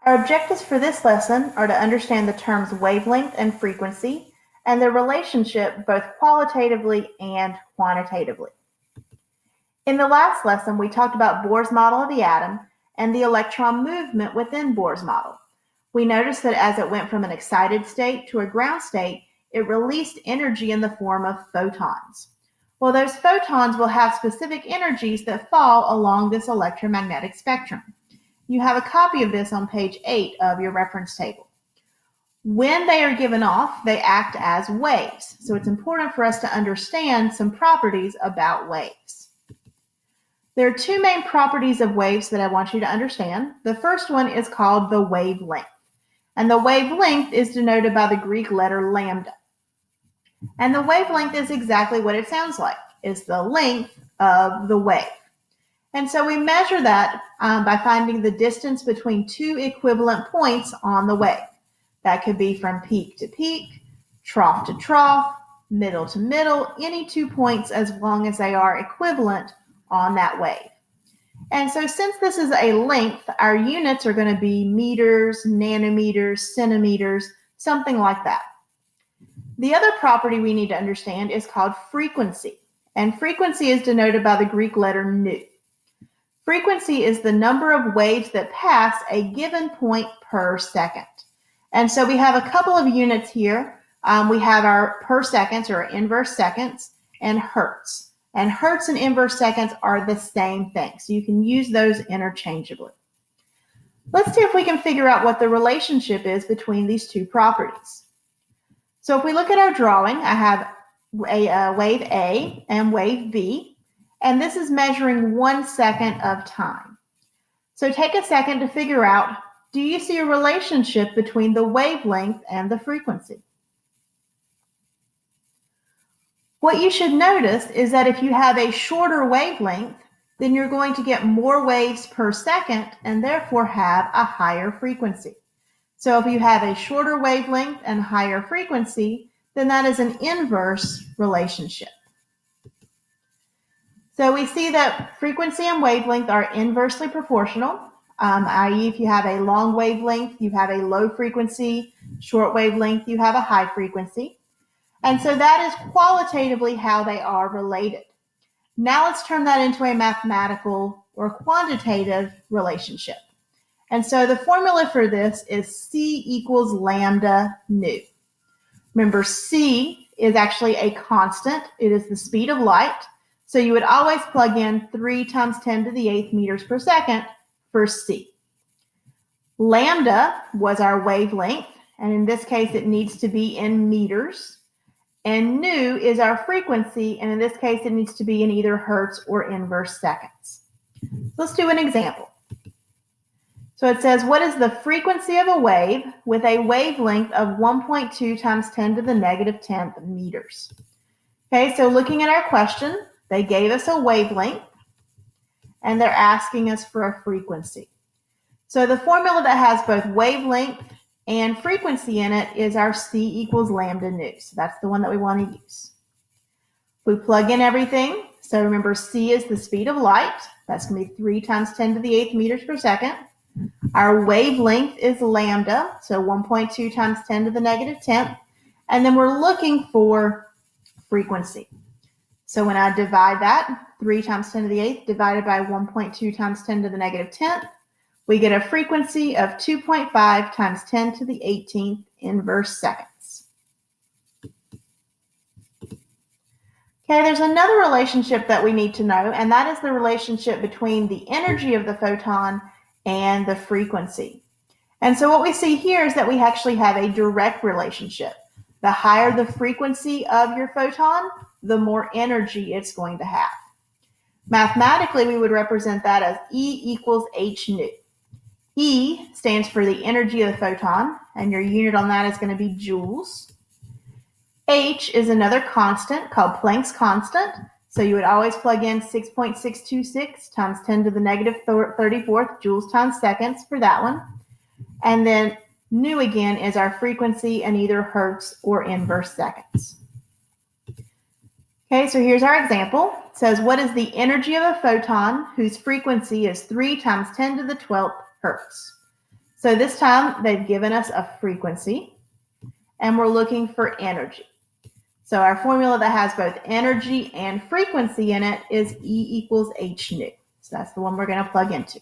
Our objectives for this lesson are to understand the terms wavelength and frequency and their relationship both qualitatively and quantitatively. In the last lesson, we talked about Bohr's model of the atom and the electron movement within Bohr's model. We noticed that as it went from an excited state to a ground state, it released energy in the form of photons. Well, those photons will have specific energies that fall along this electromagnetic spectrum. You have a copy of this on page 8 of your reference table. When they are given off, they act as waves. So it's important for us to understand some properties about waves. There are two main properties of waves that I want you to understand. The first one is called the wavelength. And the wavelength is denoted by the Greek letter lambda. And the wavelength is exactly what it sounds like. It's the length of the wave. And so we measure that by finding the distance between two equivalent points on the wave. That could be from peak to peak, trough to trough, middle to middle, any 2 points as long as they are equivalent on that wave. And so since this is a length, our units are going to be meters, nanometers, centimeters, something like that. The other property we need to understand is called frequency. And frequency is denoted by the Greek letter nu. Frequency is the number of waves that pass a given point per second. And so we have a couple of units here. We have our per seconds or inverse seconds and hertz. And hertz and inverse seconds are the same thing. So you can use those interchangeably. Let's see if we can figure out what the relationship is between these two properties. So if we look at our drawing, I have a wave A and wave B. And this is measuring 1 second of time. So take a second to figure out, do you see a relationship between the wavelength and the frequency? What you should notice is that if you have a shorter wavelength, then you're going to get more waves per second and therefore have a higher frequency. So if you have a shorter wavelength and higher frequency, then that is an inverse relationship. So we see that frequency and wavelength are inversely proportional, i.e. if you have a long wavelength, you have a low frequency, short wavelength, you have a high frequency. And so that is qualitatively how they are related. Now let's turn that into a mathematical or quantitative relationship. And so the formula for this is C equals lambda nu. Remember, C is actually a constant. It is the speed of light. So you would always plug in 3 times 10 to the 8th meters per second for C. Lambda was our wavelength, and in this case it needs to be in meters. And nu is our frequency, and in this case it needs to be in either hertz or inverse seconds. Let's do an example. So it says, what is the frequency of a wave with a wavelength of 1.2 times 10 to the negative 10th meters? Okay, so looking at our question, they gave us a wavelength, and they're asking us for a frequency. So the formula that has both wavelength and frequency in it is our C equals lambda nu. So that's the one that we want to use. We plug in everything. So remember, C is the speed of light. That's going to be 3 times 10 to the 8th meters per second. Our wavelength is lambda, so 1.2 times 10 to the negative 10th. And then we're looking for frequency. So when I divide that, 3 times 10 to the 8th divided by 1.2 times 10 to the negative 10th, we get a frequency of 2.5 times 10 to the 18th inverse seconds. Okay, there's another relationship that we need to know, and that is the relationship between the energy of the photon and the frequency. And so what we see here is that we actually have a direct relationship. The higher the frequency of your photon, the more energy it's going to have. Mathematically, we would represent that as E equals h nu. E stands for the energy of the photon, and your unit on that is going to be joules. H is another constant called Planck's constant, so you would always plug in 6.626 times 10 to the negative 34th joules times seconds for that one. And then nu again is our frequency in either hertz or inverse seconds. Okay, so here's our example. It says, what is the energy of a photon whose frequency is 3 times 10 to the 12th hertz? So this time they've given us a frequency and we're looking for energy. So our formula that has both energy and frequency in it is E equals h nu. So that's the one we're going to plug into.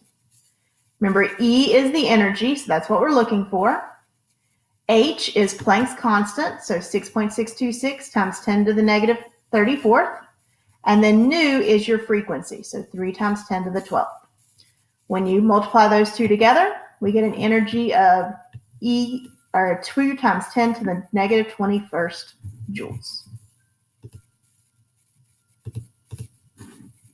Remember, E is the energy, so that's what we're looking for. H is Planck's constant, so 6.626 times 10 to the negative 34th. And then nu is your frequency, so 3 times 10 to the 12th. When you multiply those two together, we get an energy of 2 times 10 to the negative 21st joules.